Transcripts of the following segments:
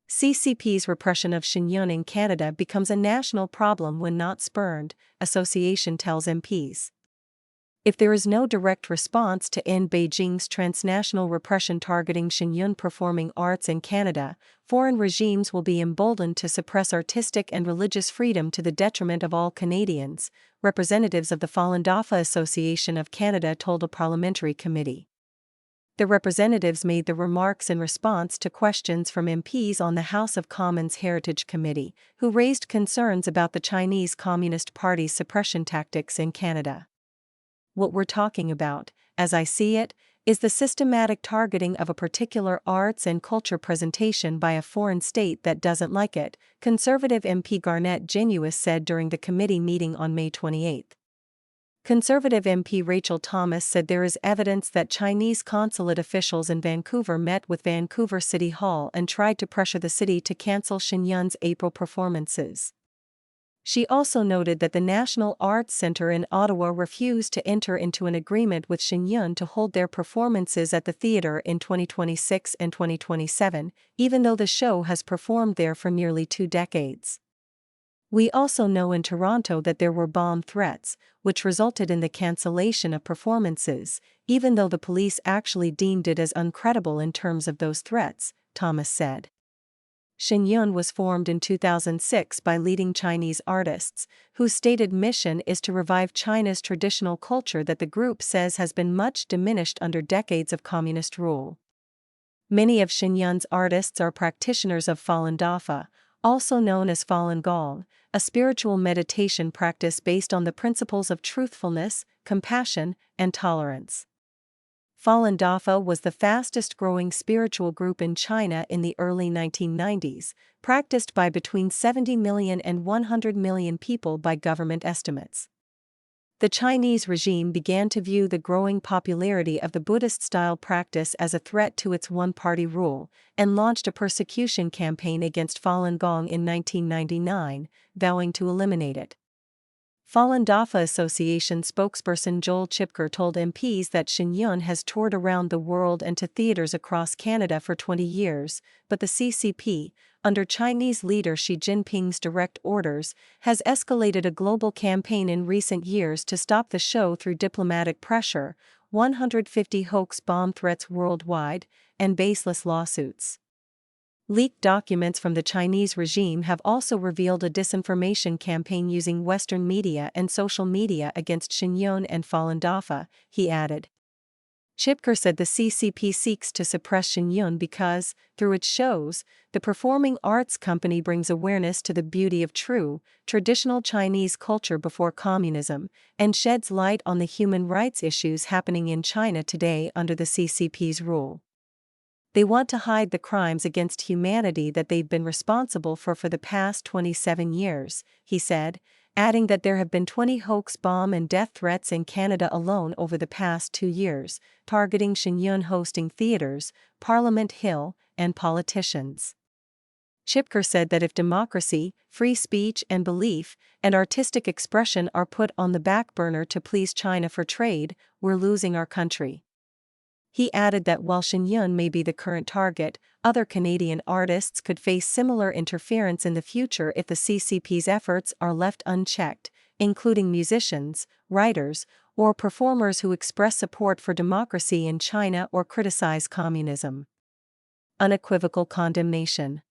CCP's repression of Shen in Canada becomes a national problem when not spurned, association tells MPs. If there is no direct response to end Beijing's transnational repression targeting Shen performing arts in Canada, foreign regimes will be emboldened to suppress artistic and religious freedom to the detriment of all Canadians, representatives of the Falun Dafa Association of Canada told a parliamentary committee. The representatives made the remarks in response to questions from MPs on the House of Commons Heritage Committee, who raised concerns about the Chinese Communist Party's suppression tactics in Canada. What we're talking about, as I see it, is the systematic targeting of a particular arts and culture presentation by a foreign state that doesn't like it, Conservative MP Garnet Genuis said during the committee meeting on May 28. Conservative MP Rachel Thomas said there is evidence that Chinese consulate officials in Vancouver met with Vancouver City Hall and tried to pressure the city to cancel Shen April performances. She also noted that the National Arts Centre in Ottawa refused to enter into an agreement with Shen to hold their performances at the theatre in 2026 and 2027, even though the show has performed there for nearly 2 decades. We also know in Toronto that there were bomb threats, which resulted in the cancellation of performances, even though the police actually deemed it as uncredible in terms of those threats, Thomas said. Shen was formed in 2006 by leading Chinese artists, whose stated mission is to revive China's traditional culture that the group says has been much diminished under decades of communist rule. Many of Shen's artists are practitioners of Falun Dafa, also known as Falun Gong, a spiritual meditation practice based on the principles of truthfulness, compassion, and tolerance. Falun Dafa was the fastest-growing spiritual group in China in the early 1990s, practiced by between 70 million and 100 million people by government estimates. The Chinese regime began to view the growing popularity of the Buddhist-style practice as a threat to its one-party rule, and launched a persecution campaign against Falun Gong in 1999, vowing to eliminate it. Falun Dafa Association spokesperson Joel Chipker told MPs that Shen has toured around the world and to theaters across Canada for 20 years, but the CCP, under Chinese leader Xi Jinping's direct orders, has escalated a global campaign in recent years to stop the show through diplomatic pressure, 150 hoax bomb threats worldwide, and baseless lawsuits. Leaked documents from the Chinese regime have also revealed a disinformation campaign using Western media and social media against Shen and Falun Dafa, he added. Chipker said the CCP seeks to suppress Shen because, through its shows, the performing arts company brings awareness to the beauty of true, traditional Chinese culture before communism, and sheds light on the human rights issues happening in China today under the CCP's rule. They want to hide the crimes against humanity that they've been responsible for the past 27 years, he said, adding that there have been 20 hoax bomb and death threats in Canada alone over the past 2 years, targeting Shen hosting theaters, Parliament Hill, and politicians. Chipker said that if democracy, free speech and belief, and artistic expression are put on the back burner to please China for trade, we're losing our country. He added that while Shen may be the current target, other Canadian artists could face similar interference in the future if the CCP's efforts are left unchecked, including musicians, writers, or performers who express support for democracy in China or criticize communism. Unequivocal condemnation.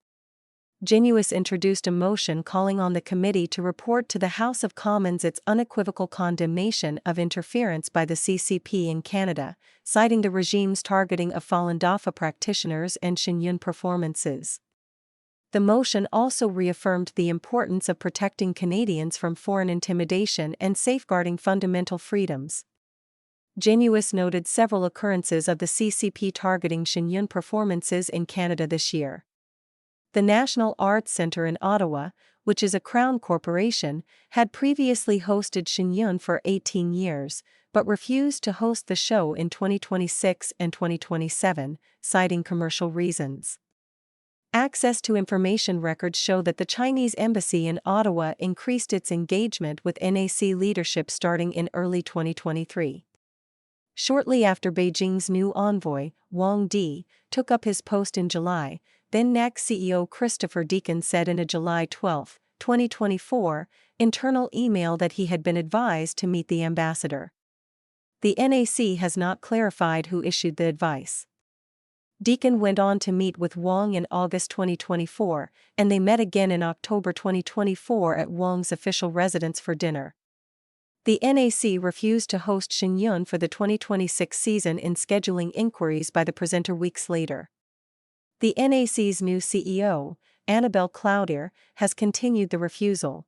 Genuis introduced a motion calling on the committee to report to the House of Commons its unequivocal condemnation of interference by the CCP in Canada, citing the regime's targeting of Falun Dafa practitioners and Shen performances. The motion also reaffirmed the importance of protecting Canadians from foreign intimidation and safeguarding fundamental freedoms. Genuis noted several occurrences of the CCP targeting Shen performances in Canada this year. The National Arts Centre in Ottawa, which is a Crown corporation, had previously hosted Shen for 18 years, but refused to host the show in 2026 and 2027, citing commercial reasons. Access to information records show that the Chinese embassy in Ottawa increased its engagement with NAC leadership starting in early 2023. Shortly after Beijing's new envoy, Wang Di, took up his post in July, then NAC CEO Christopher Deacon said in a July 12, 2024, internal email that he had been advised to meet the ambassador. The NAC has not clarified who issued the advice. Deacon went on to meet with Wang in August 2024, and they met again in October 2024 at Wang's official residence for dinner. The NAC refused to host Shen Yun for the 2026 season in scheduling inquiries by the presenter weeks later. The NAC's new CEO, Annabelle Cloutier, has continued the refusal.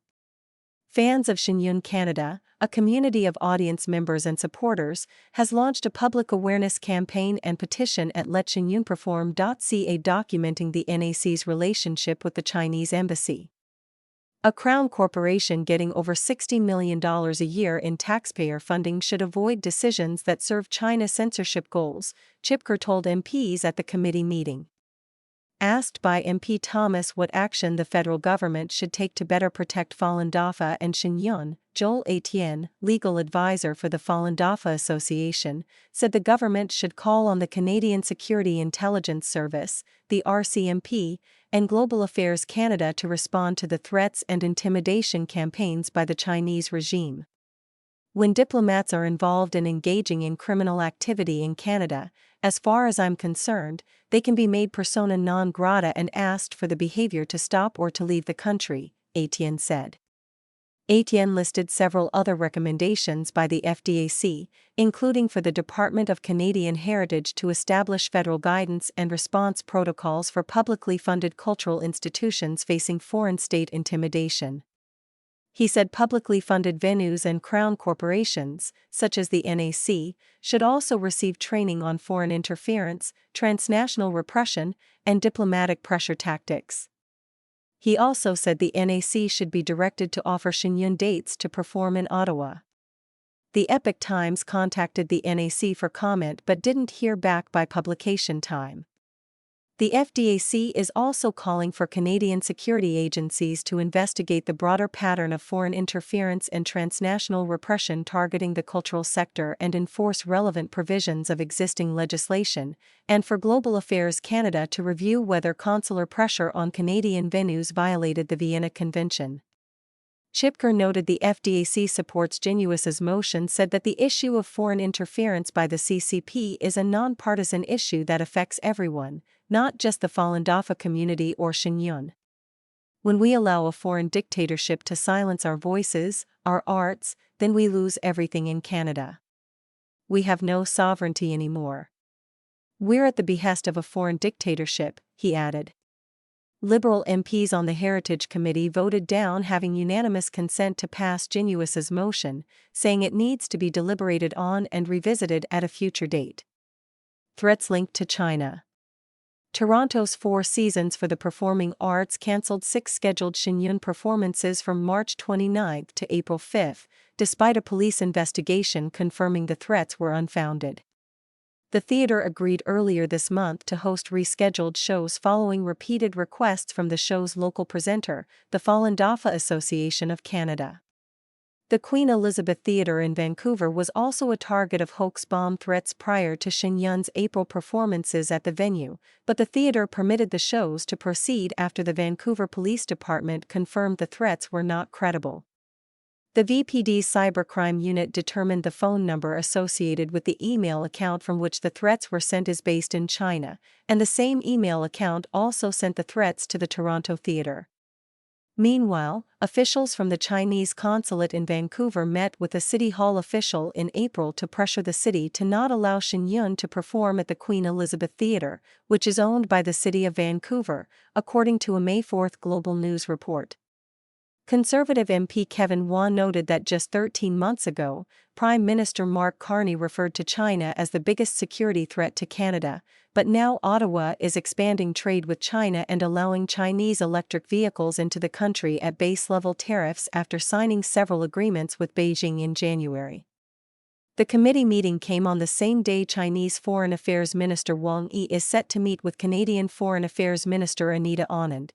Fans of Shen Yun Canada, a community of audience members and supporters, has launched a public awareness campaign and petition at letshenyunperform.ca documenting the NAC's relationship with the Chinese embassy. A crown corporation getting over $60 million a year in taxpayer funding should avoid decisions that serve China censorship goals, Chipker told MPs at the committee meeting. Asked by MP Thomas what action the federal government should take to better protect Falun Dafa and Shen Yun, Joel Etienne, legal advisor for the Falun Dafa Association, said the government should call on the Canadian Security Intelligence Service, the RCMP, and Global Affairs Canada to respond to the threats and intimidation campaigns by the Chinese regime. When diplomats are involved in engaging in criminal activity in Canada, as far as I'm concerned, they can be made persona non grata and asked for the behavior to stop or to leave the country, Etienne said. Etienne listed several other recommendations by the FDAC, including for the Department of Canadian Heritage to establish federal guidance and response protocols for publicly funded cultural institutions facing foreign state intimidation. He said publicly funded venues and crown corporations, such as the NAC, should also receive training on foreign interference, transnational repression, and diplomatic pressure tactics. He also said the NAC should be directed to offer Shen Yun dates to perform in Ottawa. The Epoch Times contacted the NAC for comment but didn't hear back by publication time. The FDAC is also calling for Canadian security agencies to investigate the broader pattern of foreign interference and transnational repression targeting the cultural sector and enforce relevant provisions of existing legislation, and for Global Affairs Canada to review whether consular pressure on Canadian venues violated the Vienna Convention. Chipker noted the FDAC supports Genuis's motion, said that the issue of foreign interference by the CCP is a non-partisan issue that affects everyone, not just the Falun Dafa community or Shen Yun. When we allow a foreign dictatorship to silence our voices, our arts, then we lose everything in Canada. We have no sovereignty anymore. We're at the behest of a foreign dictatorship, he added. Liberal MPs on the Heritage Committee voted down having unanimous consent to pass Genuis's motion, saying it needs to be deliberated on and revisited at a future date. Threats linked to China. Toronto's Four Seasons for the Performing Arts cancelled 6 scheduled Shen Yun performances from March 29 to April 5, despite a police investigation confirming the threats were unfounded. The theatre agreed earlier this month to host rescheduled shows following repeated requests from the show's local presenter, the Falun Dafa Association of Canada. The Queen Elizabeth Theatre in Vancouver was also a target of hoax bomb threats prior to Shen Yun's April performances at the venue, but the theatre permitted the shows to proceed after the Vancouver Police Department confirmed the threats were not credible. The VPD's cybercrime unit determined the phone number associated with the email account from which the threats were sent is based in China, and the same email account also sent the threats to the Toronto theatre. Meanwhile, officials from the Chinese consulate in Vancouver met with a City Hall official in April to pressure the city to not allow Shen Yun to perform at the Queen Elizabeth Theatre, which is owned by the City of Vancouver, according to a May 4 Global News report. Conservative MP Kevin Wan noted that just 13 months ago, Prime Minister Mark Carney referred to China as the biggest security threat to Canada, but now Ottawa is expanding trade with China and allowing Chinese electric vehicles into the country at base-level tariffs after signing several agreements with Beijing in January. The committee meeting came on the same day Chinese Foreign Affairs Minister Wang Yi is set to meet with Canadian Foreign Affairs Minister Anita Anand.